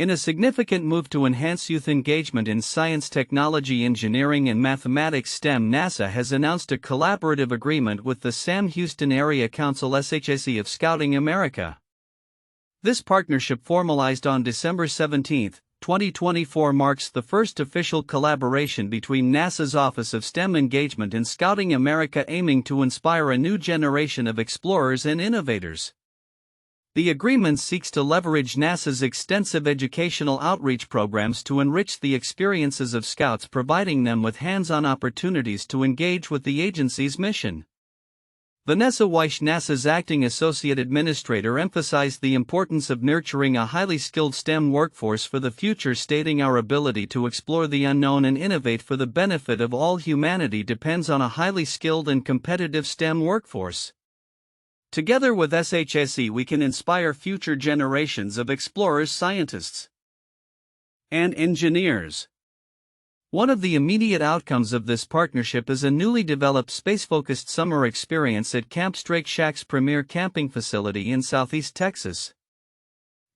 In a significant move to enhance youth engagement in science, technology, engineering, and mathematics (STEM), NASA has announced a collaborative agreement with the Sam Houston Area Council (SHAC) of Scouting America. This partnership, formalized on December 17, 2024, marks the first official collaboration between NASA's Office of STEM Engagement and Scouting America, aiming to inspire a new generation of explorers and innovators. The agreement seeks to leverage NASA's extensive educational outreach programs to enrich the experiences of Scouts, providing them with hands-on opportunities to engage with the agency's mission. Vanessa Weish, NASA's acting associate administrator, emphasized the importance of nurturing a highly skilled STEM workforce for the future, stating, "Our ability to explore the unknown and innovate for the benefit of all humanity depends on a highly skilled and competitive STEM workforce. Together with SHAC, we can inspire future generations of explorers, scientists, and engineers." One of the immediate outcomes of this partnership is a newly developed space-focused summer experience at Camp Strake, SHAC's premier camping facility in Southeast Texas.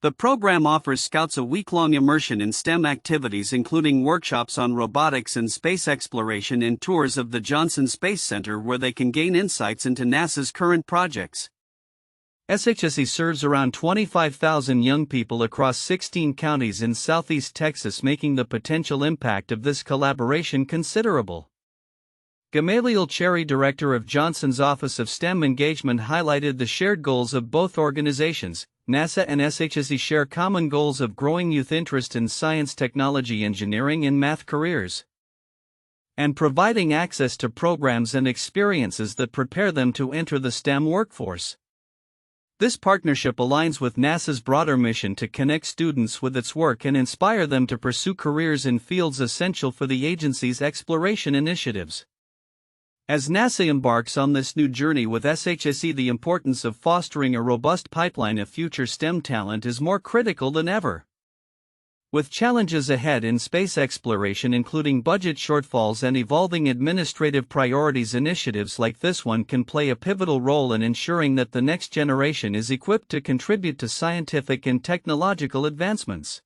The program offers Scouts a week-long immersion in STEM activities, including workshops on robotics and space exploration and tours of the Johnson Space Center, where they can gain insights into NASA's current projects. SHAC serves around 25,000 young people across 16 counties in Southeast Texas, making the potential impact of this collaboration considerable. Gamaliel Cherry, director of Johnson's Office of STEM Engagement, highlighted the shared goals of both organizations. NASA and SHAC share common goals of growing youth interest in science, technology, engineering, and math careers, and providing access to programs and experiences that prepare them to enter the STEM workforce. This partnership aligns with NASA's broader mission to connect students with its work and inspire them to pursue careers in fields essential for the agency's exploration initiatives. As NASA embarks on this new journey with SHAC, the importance of fostering a robust pipeline of future STEM talent is more critical than ever. With challenges ahead in space exploration, including budget shortfalls and evolving administrative priorities, initiatives like this one can play a pivotal role in ensuring that the next generation is equipped to contribute to scientific and technological advancements.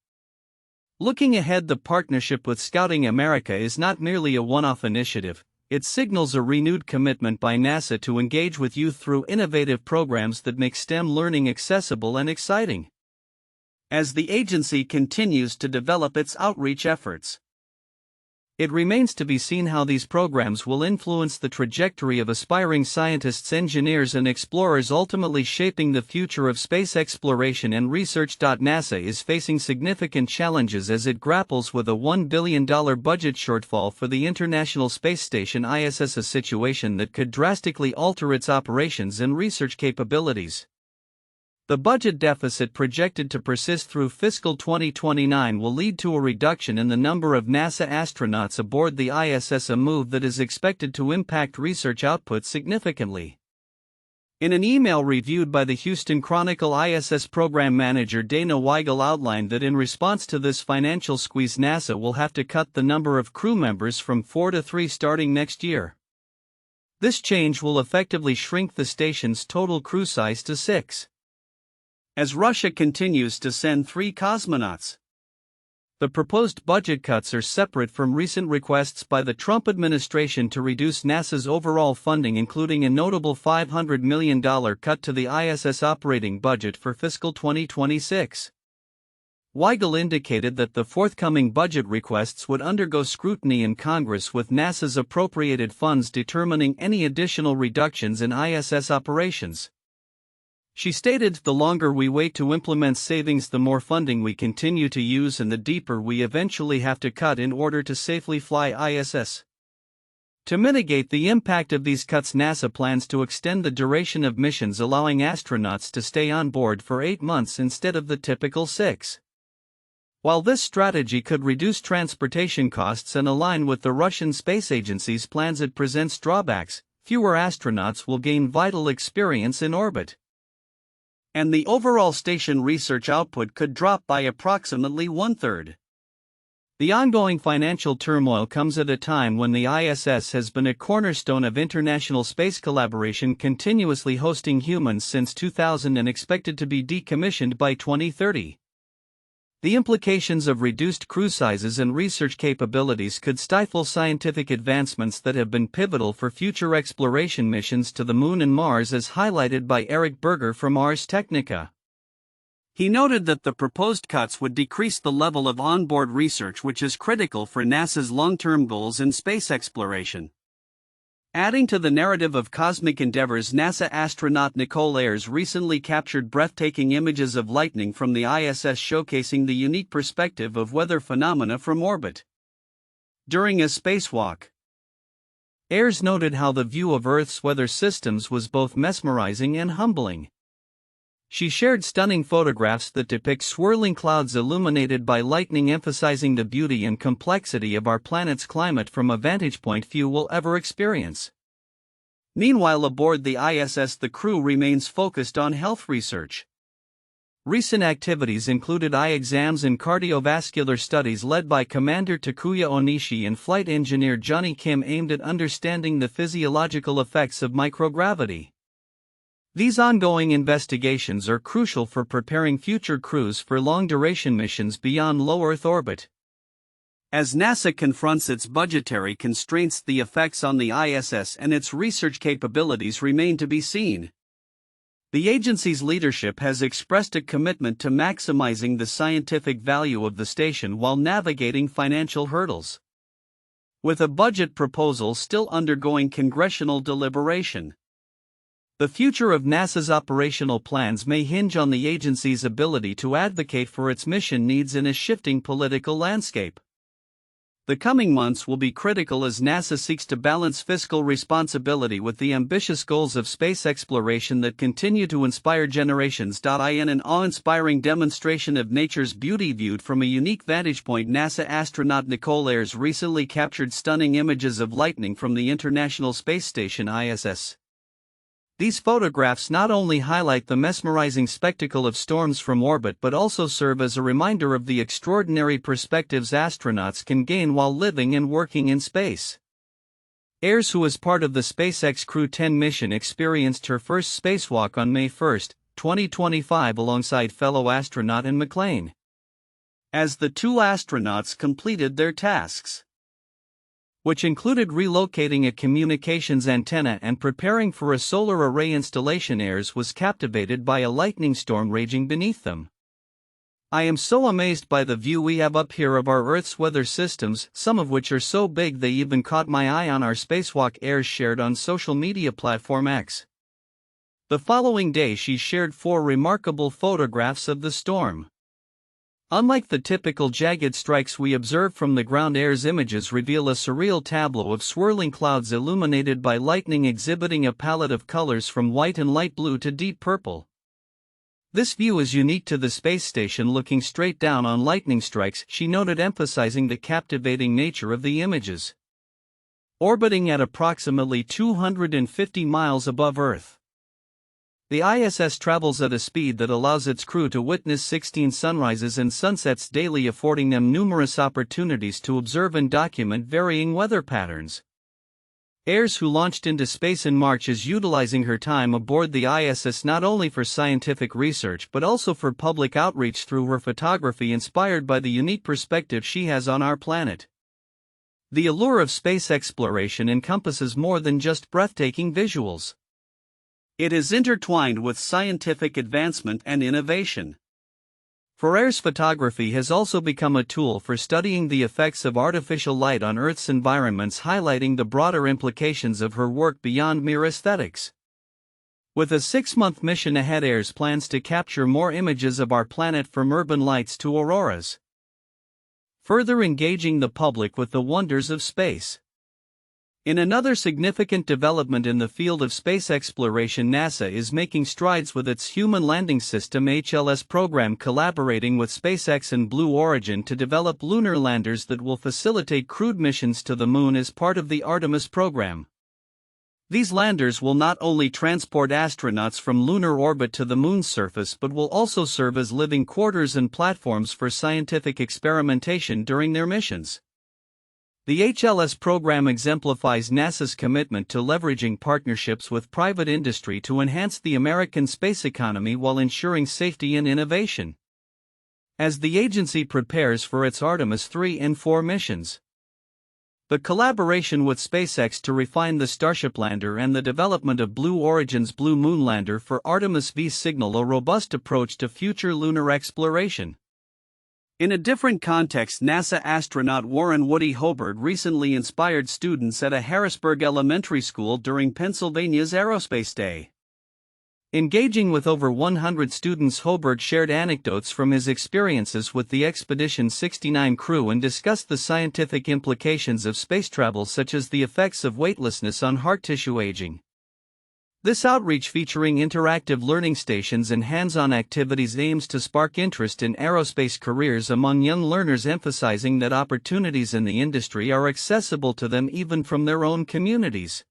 Looking ahead, the partnership with Scouting America is not merely a one-off initiative. It signals a renewed commitment by NASA to engage with youth through innovative programs that make STEM learning accessible and exciting. As the agency continues to develop its outreach efforts, it remains to be seen how these programs will influence the trajectory of aspiring scientists, engineers, and explorers, ultimately shaping the future of space exploration and research. NASA is facing significant challenges as it grapples with a $1 billion budget shortfall for the International Space Station (ISS), a situation that could drastically alter its operations and research capabilities. The budget deficit, projected to persist through fiscal 2029, will lead to a reduction in the number of NASA astronauts aboard the ISS, a move that is expected to impact research output significantly. In an email reviewed by the Houston Chronicle, ISS program manager Dana Weigel outlined that in response to this financial squeeze, NASA will have to cut the number of crew members from 4 to 3 starting next year. This change will effectively shrink the station's total crew size to 6. As Russia continues to send 3 cosmonauts. The proposed budget cuts are separate from recent requests by the Trump administration to reduce NASA's overall funding, including a notable $500 million cut to the ISS operating budget for fiscal 2026. Weigel indicated that the forthcoming budget requests would undergo scrutiny in Congress, with NASA's appropriated funds determining any additional reductions in ISS operations. She stated, "The longer we wait to implement savings, the more funding we continue to use and the deeper we eventually have to cut in order to safely fly ISS." To mitigate the impact of these cuts, NASA plans to extend the duration of missions, allowing astronauts to stay on board for 8 months instead of the typical 6. While this strategy could reduce transportation costs and align with the Russian Space Agency's plans, it presents drawbacks. Fewer astronauts will gain vital experience in orbit, and the overall station research output could drop by approximately 1/3. The ongoing financial turmoil comes at a time when the ISS has been a cornerstone of international space collaboration, continuously hosting humans since 2000 and expected to be decommissioned by 2030. The implications of reduced crew sizes and research capabilities could stifle scientific advancements that have been pivotal for future exploration missions to the Moon and Mars, as highlighted by Eric Berger from Ars Technica. He noted that the proposed cuts would decrease the level of onboard research, which is critical for NASA's long-term goals in space exploration. Adding to the narrative of cosmic endeavors, NASA astronaut Nichole Ayers recently captured breathtaking images of lightning from the ISS, showcasing the unique perspective of weather phenomena from orbit. During a spacewalk, Ayers noted how the view of Earth's weather systems was both mesmerizing and humbling. She shared stunning photographs that depict swirling clouds illuminated by lightning, emphasizing the beauty and complexity of our planet's climate from a vantage point few will ever experience. Meanwhile, aboard the ISS, the crew remains focused on health research. Recent activities included eye exams and cardiovascular studies led by Commander Takuya Onishi and flight engineer Johnny Kim, aimed at understanding the physiological effects of microgravity. These ongoing investigations are crucial for preparing future crews for long-duration missions beyond low Earth orbit. As NASA confronts its budgetary constraints, the effects on the ISS and its research capabilities remain to be seen. The agency's leadership has expressed a commitment to maximizing the scientific value of the station while navigating financial hurdles. With a budget proposal still undergoing congressional deliberation, the future of NASA's operational plans may hinge on the agency's ability to advocate for its mission needs in a shifting political landscape. The coming months will be critical as NASA seeks to balance fiscal responsibility with the ambitious goals of space exploration that continue to inspire generations. In an awe-inspiring demonstration of nature's beauty viewed from a unique vantage point, NASA astronaut Nichole Ayers recently captured stunning images of lightning from the International Space Station (ISS). These photographs not only highlight the mesmerizing spectacle of storms from orbit but also serve as a reminder of the extraordinary perspectives astronauts can gain while living and working in space. Ayers, who is part of the SpaceX Crew 10 mission, experienced her first spacewalk on May 1, 2025 alongside fellow astronaut Ian McLean. As the two astronauts completed their tasks, which included relocating a communications antenna and preparing for a solar array installation, Ayers was captivated by a lightning storm raging beneath them. "I am so amazed by the view we have up here of our Earth's weather systems, some of which are so big they even caught my eye on our spacewalk," Ayers shared on social media platform X. The following day she shared 4 remarkable photographs of the storm. Unlike the typical jagged strikes we observe from the ground, Ayers' images reveal a surreal tableau of swirling clouds illuminated by lightning, exhibiting a palette of colors from white and light blue to deep purple. "This view is unique to the space station, looking straight down on lightning strikes," she noted, emphasizing the captivating nature of the images. Orbiting at approximately 250 miles above Earth, the ISS travels at a speed that allows its crew to witness 16 sunrises and sunsets daily, affording them numerous opportunities to observe and document varying weather patterns. Ayers, who launched into space in March, is utilizing her time aboard the ISS not only for scientific research but also for public outreach through her photography, inspired by the unique perspective she has on our planet. The allure of space exploration encompasses more than just breathtaking visuals. It is intertwined with scientific advancement and innovation. For Ayers, photography has also become a tool for studying the effects of artificial light on Earth's environments, highlighting the broader implications of her work beyond mere aesthetics. With a 6-month mission ahead, Ayers plans to capture more images of our planet, from urban lights to auroras, further engaging the public with the wonders of space. In another significant development in the field of space exploration, NASA is making strides with its Human Landing System (HLS) program, collaborating with SpaceX and Blue Origin to develop lunar landers that will facilitate crewed missions to the Moon as part of the Artemis program. These landers will not only transport astronauts from lunar orbit to the Moon's surface but will also serve as living quarters and platforms for scientific experimentation during their missions. The HLS program exemplifies NASA's commitment to leveraging partnerships with private industry to enhance the American space economy while ensuring safety and innovation. as the agency prepares for its Artemis 3 and 4 missions. The collaboration with SpaceX to refine the Starship lander and the development of Blue Origin's Blue Moon lander for Artemis V signal a robust approach to future lunar exploration. In a different context, NASA astronaut Warren Woody Hobart recently inspired students at a Harrisburg elementary school during Pennsylvania's Aerospace Day. Engaging with over 100 students, Hobart shared anecdotes from his experiences with the Expedition 69 crew and discussed the scientific implications of space travel, such as the effects of weightlessness on heart tissue aging. This outreach, featuring interactive learning stations and hands-on activities, aims to spark interest in aerospace careers among young learners, emphasizing that opportunities in the industry are accessible to them even from their own communities.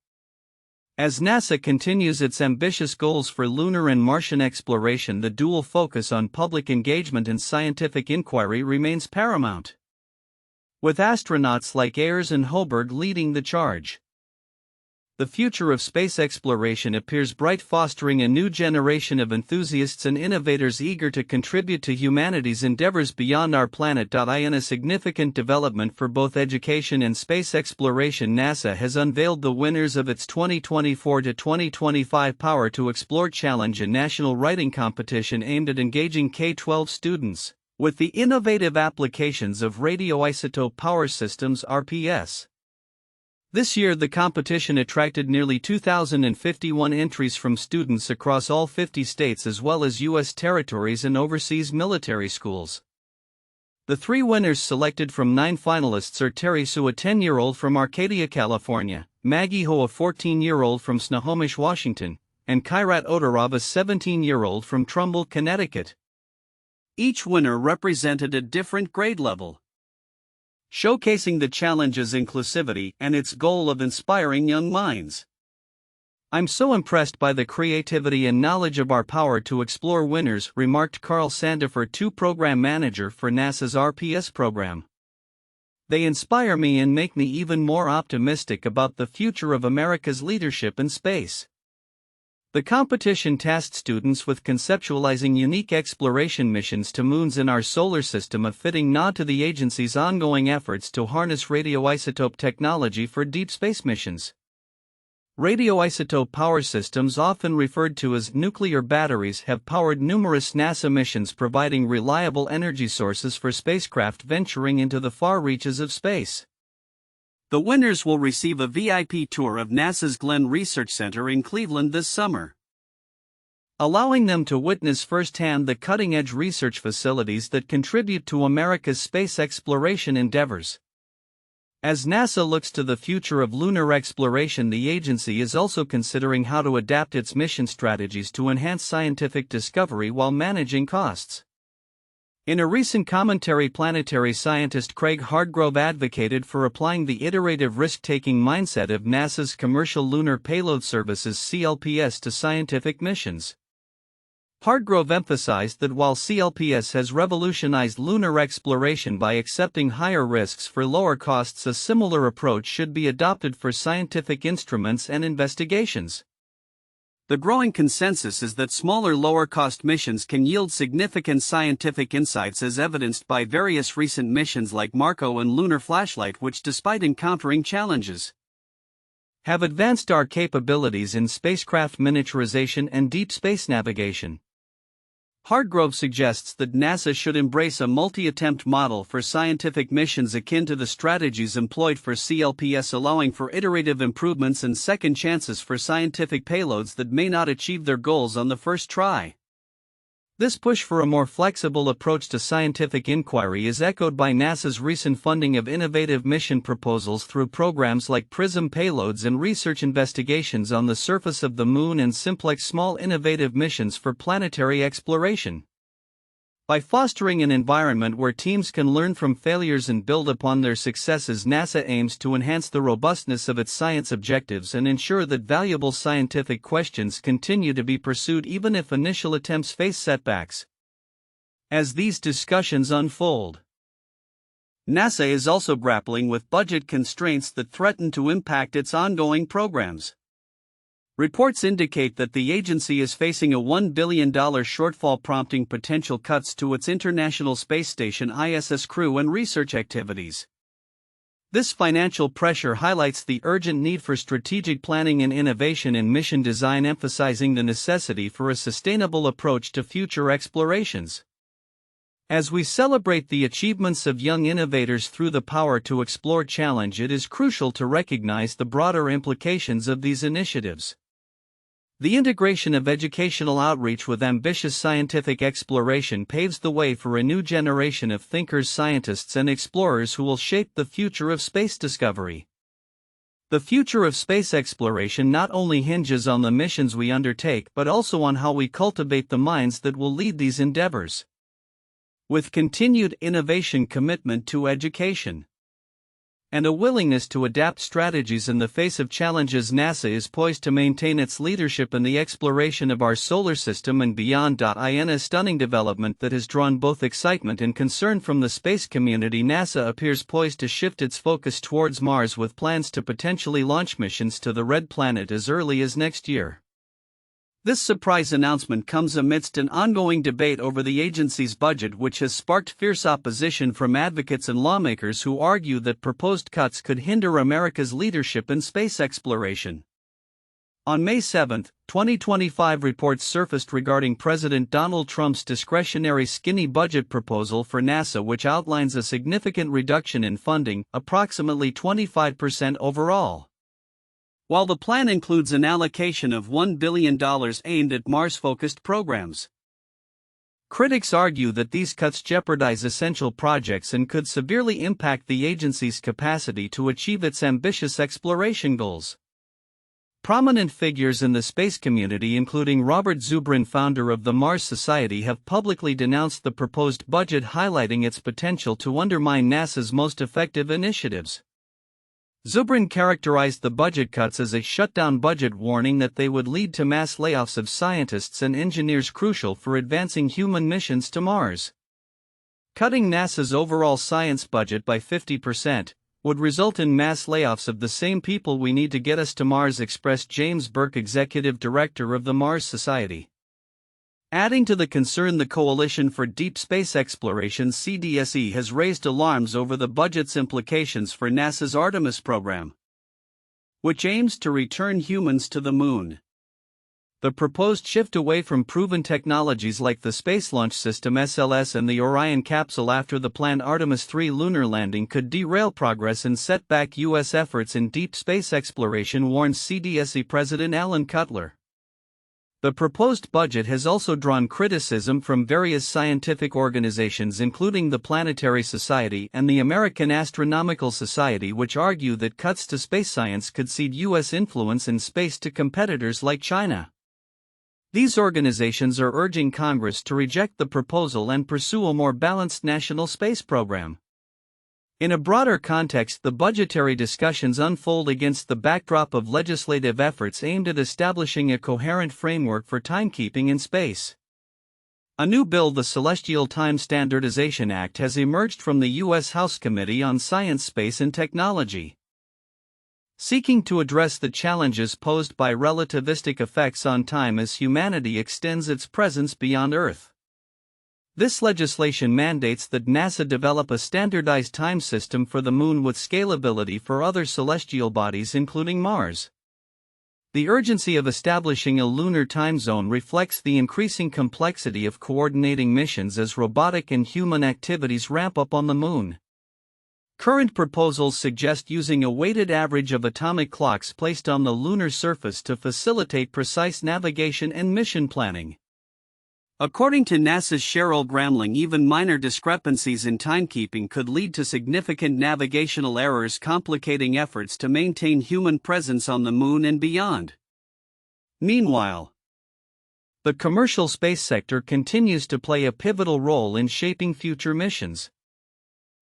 As NASA continues its ambitious goals for lunar and Martian exploration, the dual focus on public engagement and scientific inquiry remains paramount, with astronauts like Ayers and Hobart leading the charge. The future of space exploration appears bright, fostering a new generation of enthusiasts and innovators eager to contribute to humanity's endeavors beyond our planet. In a significant development for both education and space exploration, NASA has unveiled the winners of its 2024 to 2025 Power to Explore Challenge, a national writing competition aimed at engaging K-12 students with the innovative applications of radioisotope power systems (RPS). This year, the competition attracted nearly 2,051 entries from students across all 50 states as well as U.S. territories and overseas military schools. The three winners selected from 9 finalists are Terry Sue, a 10-year-old from Arcadia, California, Maggie Ho, a 14-year-old from Snohomish, Washington, and Kairat Odorov, a 17-year-old from Trumbull, Connecticut. Each winner represented a different grade level, showcasing the challenge's inclusivity and its goal of inspiring young minds. "I'm so impressed by the creativity and knowledge of our Power to Explore winners," remarked Carl Sandifer, program manager for NASA's RPS program. "They inspire me and make me even more optimistic about the future of America's leadership in space." The competition tasked students with conceptualizing unique exploration missions to moons in our solar system, a fitting nod to the agency's ongoing efforts to harness radioisotope technology for deep space missions. Radioisotope power systems, often referred to as nuclear batteries, have powered numerous NASA missions, providing reliable energy sources for spacecraft venturing into the far reaches of space. The winners will receive a VIP tour of NASA's Glenn Research Center in Cleveland this summer, allowing them to witness firsthand the cutting-edge research facilities that contribute to America's space exploration endeavors. As NASA looks to the future of lunar exploration, the agency is also considering how to adapt its mission strategies to enhance scientific discovery while managing costs. In a recent commentary, planetary scientist Craig Hardgrove advocated for applying the iterative risk-taking mindset of NASA's Commercial Lunar Payload Services (CLPS) to scientific missions. Hardgrove emphasized that while CLPS has revolutionized lunar exploration by accepting higher risks for lower costs, a similar approach should be adopted for scientific instruments and investigations. The growing consensus is that smaller, lower-cost missions can yield significant scientific insights, as evidenced by various recent missions like Marco and Lunar Flashlight, which, despite encountering challenges, have advanced our capabilities in spacecraft miniaturization and deep space navigation. Hardgrove suggests that NASA should embrace a multi-attempt model for scientific missions akin to the strategies employed for CLPS, allowing for iterative improvements and second chances for scientific payloads that may not achieve their goals on the first try. This push for a more flexible approach to scientific inquiry is echoed by NASA's recent funding of innovative mission proposals through programs like PRISM payloads and research investigations on the surface of the Moon and Simplex small innovative missions for planetary exploration. By fostering an environment where teams can learn from failures and build upon their successes, NASA aims to enhance the robustness of its science objectives and ensure that valuable scientific questions continue to be pursued even if initial attempts face setbacks. As these discussions unfold, NASA is also grappling with budget constraints that threaten to impact its ongoing programs. Reports indicate that the agency is facing a $1 billion shortfall, prompting potential cuts to its International Space Station ISS crew and research activities. This financial pressure highlights the urgent need for strategic planning and innovation in mission design, emphasizing the necessity for a sustainable approach to future explorations. As we celebrate the achievements of young innovators through the Power to Explore challenge, it is crucial to recognize the broader implications of these initiatives. The integration of educational outreach with ambitious scientific exploration paves the way for a new generation of thinkers, scientists, and explorers who will shape the future of space discovery. The future of space exploration not only hinges on the missions we undertake but also on how we cultivate the minds that will lead these endeavors. With continued innovation, commitment to education, and a willingness to adapt strategies in the face of challenges, NASA is poised to maintain its leadership in the exploration of our solar system and beyond. In a stunning development that has drawn both excitement and concern from the space community, NASA appears poised to shift its focus towards Mars, with plans to potentially launch missions to the Red Planet as early as next year. This surprise announcement comes amidst an ongoing debate over the agency's budget, which has sparked fierce opposition from advocates and lawmakers who argue that proposed cuts could hinder America's leadership in space exploration. On May 7, 2025, reports surfaced regarding President Donald Trump's discretionary skinny budget proposal for NASA, which outlines a significant reduction in funding, approximately 25% overall. While the plan includes an allocation of $1 billion aimed at Mars-focused programs, critics argue that these cuts jeopardize essential projects and could severely impact the agency's capacity to achieve its ambitious exploration goals. Prominent figures in the space community, including Robert Zubrin, founder of the Mars Society, have publicly denounced the proposed budget, highlighting its potential to undermine NASA's most effective initiatives. Zubrin characterized the budget cuts as a shutdown budget, warning that they would lead to mass layoffs of scientists and engineers crucial for advancing human missions to Mars. Cutting NASA's overall science budget by 50% would result in mass layoffs of the same people we need to get us to Mars, expressed James Burke, executive director of the Mars Society. Adding to the concern, the Coalition for Deep Space Exploration (CDSE) has raised alarms over the budget's implications for NASA's Artemis program, which aims to return humans to the Moon. The proposed shift away from proven technologies like the Space Launch System (SLS) and the Orion capsule after the planned Artemis 3 lunar landing could derail progress and set back U.S. efforts in deep space exploration, warns CDSE President Alan Cutler. The proposed budget has also drawn criticism from various scientific organizations, including the Planetary Society and the American Astronomical Society, which argue that cuts to space science could cede U.S. influence in space to competitors like China. These organizations are urging Congress to reject the proposal and pursue a more balanced national space program. In a broader context, the budgetary discussions unfold against the backdrop of legislative efforts aimed at establishing a coherent framework for timekeeping in space. A new bill, the Celestial Time Standardization Act, has emerged from the U.S. House Committee on Science, Space and Technology, seeking to address the challenges posed by relativistic effects on time as humanity extends its presence beyond Earth. This legislation mandates that NASA develop a standardized time system for the Moon with scalability for other celestial bodies, including Mars. The urgency of establishing a lunar time zone reflects the increasing complexity of coordinating missions as robotic and human activities ramp up on the Moon. Current proposals suggest using a weighted average of atomic clocks placed on the lunar surface to facilitate precise navigation and mission planning. According to NASA's Cheryl Gramling, even minor discrepancies in timekeeping could lead to significant navigational errors, complicating efforts to maintain human presence on the Moon and beyond. Meanwhile, the commercial space sector continues to play a pivotal role in shaping future missions.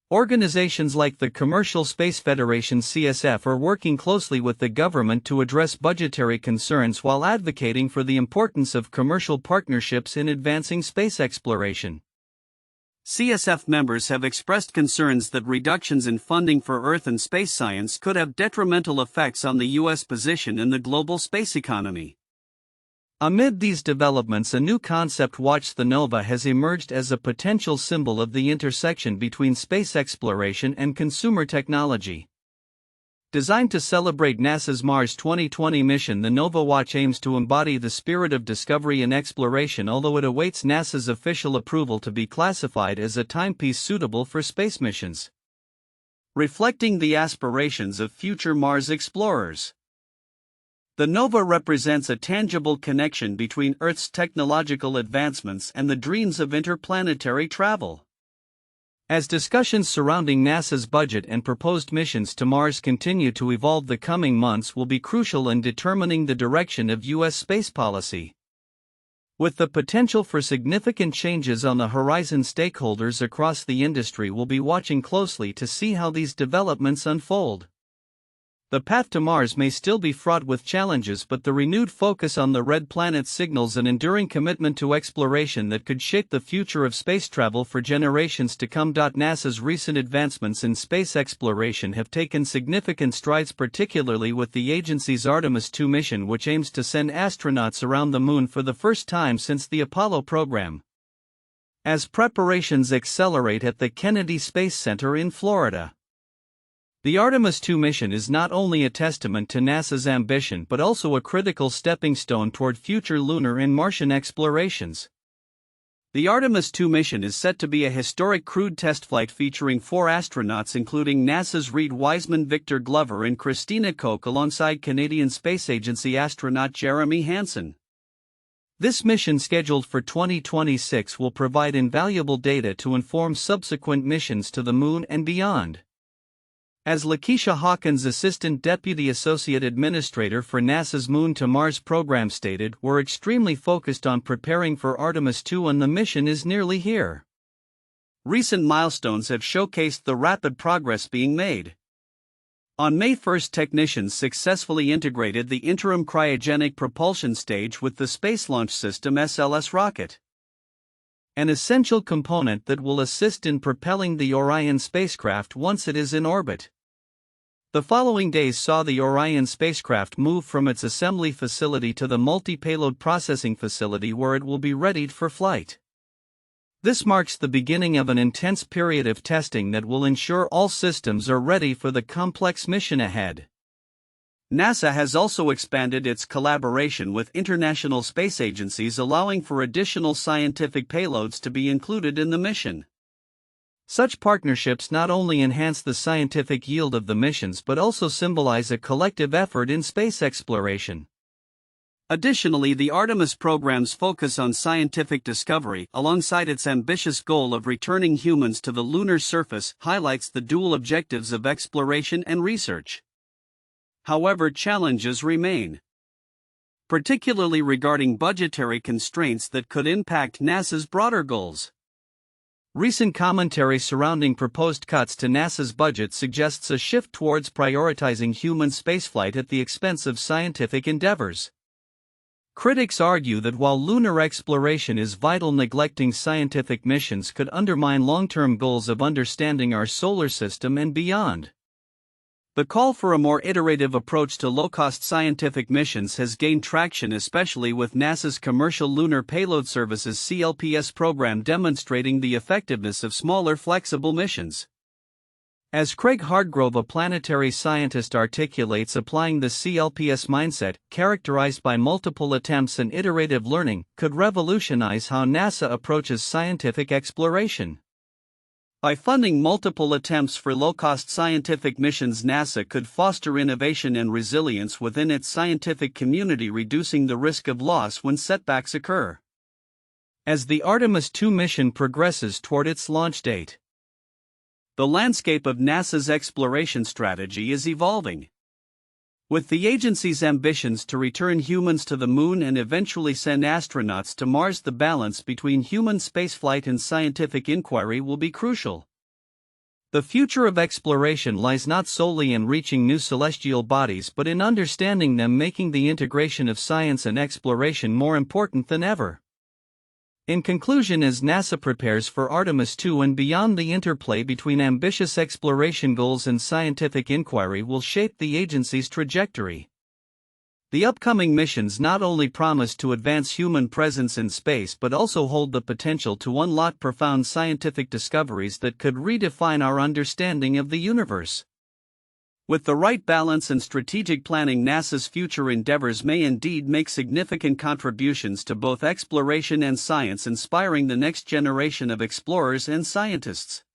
Organizations like the Commercial Space Federation (CSF) are working closely with the government to address budgetary concerns while advocating for the importance of commercial partnerships in advancing space exploration. CSF members have expressed concerns that reductions in funding for Earth and space science could have detrimental effects on the U.S. position in the global space economy. Amid these developments, a new concept, Watch the Nova, has emerged as a potential symbol of the intersection between space exploration and consumer technology. Designed to celebrate NASA's Mars 2020 mission, the Nova Watch aims to embody the spirit of discovery and exploration, although it awaits NASA's official approval to be classified as a timepiece suitable for space missions. Reflecting the aspirations of future Mars explorers, the Nova represents a tangible connection between Earth's technological advancements and the dreams of interplanetary travel. As discussions surrounding NASA's budget and proposed missions to Mars continue to evolve, the coming months will be crucial in determining the direction of U.S. space policy. With the potential for significant changes on the horizon, stakeholders across the industry will be watching closely to see how these developments unfold. The path to Mars may still be fraught with challenges, but the renewed focus on the red planet signals an enduring commitment to exploration that could shape the future of space travel for generations to come. NASA's recent advancements in space exploration have taken significant strides, particularly with the agency's Artemis II mission, which aims to send astronauts around the Moon for the first time since the Apollo program. As preparations accelerate at the Kennedy Space Center in Florida, the Artemis II mission is not only a testament to NASA's ambition but also a critical stepping stone toward future lunar and Martian explorations. The Artemis II mission is set to be a historic crewed test flight featuring 4 astronauts, including NASA's Reed Wiseman, Victor Glover, and Christina Koch, alongside Canadian Space Agency astronaut Jeremy Hansen. This mission, scheduled for 2026, will provide invaluable data to inform subsequent missions to the Moon and beyond. As Lakeisha Hawkins, Assistant Deputy Associate Administrator for NASA's Moon to Mars program, stated, "We're extremely focused on preparing for Artemis II and the mission is nearly here." Recent milestones have showcased the rapid progress being made. On May 1, technicians successfully integrated the interim cryogenic propulsion stage with the Space Launch System (SLS) rocket, an essential component that will assist in propelling the Orion spacecraft once it is in orbit. The following days saw the Orion spacecraft move from its assembly facility to the multi-payload processing facility, where it will be readied for flight. This marks the beginning of an intense period of testing that will ensure all systems are ready for the complex mission ahead. NASA has also expanded its collaboration with international space agencies, allowing for additional scientific payloads to be included in the mission. Such partnerships not only enhance the scientific yield of the missions but also symbolize a collective effort in space exploration. Additionally, the Artemis program's focus on scientific discovery, alongside its ambitious goal of returning humans to the lunar surface, highlights the dual objectives of exploration and research. However, challenges remain, particularly regarding budgetary constraints that could impact NASA's broader goals. Recent commentary surrounding proposed cuts to NASA's budget suggests a shift towards prioritizing human spaceflight at the expense of scientific endeavors. Critics argue that while lunar exploration is vital, neglecting scientific missions could undermine long-term goals of understanding our solar system and beyond. The call for a more iterative approach to low-cost scientific missions has gained traction, especially with NASA's Commercial Lunar Payload Services (CLPS) program demonstrating the effectiveness of smaller, flexible missions. As Craig Hardgrove, a planetary scientist, articulates, applying the CLPS mindset, characterized by multiple attempts and iterative learning, could revolutionize how NASA approaches scientific exploration. By funding multiple attempts for low-cost scientific missions, NASA could foster innovation and resilience within its scientific community, reducing the risk of loss when setbacks occur. As the Artemis II mission progresses toward its launch date, the landscape of NASA's exploration strategy is evolving. With the agency's ambitions to return humans to the Moon and eventually send astronauts to Mars, the balance between human spaceflight and scientific inquiry will be crucial. The future of exploration lies not solely in reaching new celestial bodies but in understanding them, making the integration of science and exploration more important than ever. In conclusion, as NASA prepares for Artemis II and beyond, the interplay between ambitious exploration goals and scientific inquiry will shape the agency's trajectory. The upcoming missions not only promise to advance human presence in space but also hold the potential to unlock profound scientific discoveries that could redefine our understanding of the universe. With the right balance and strategic planning, NASA's future endeavors may indeed make significant contributions to both exploration and science, inspiring the next generation of explorers and scientists.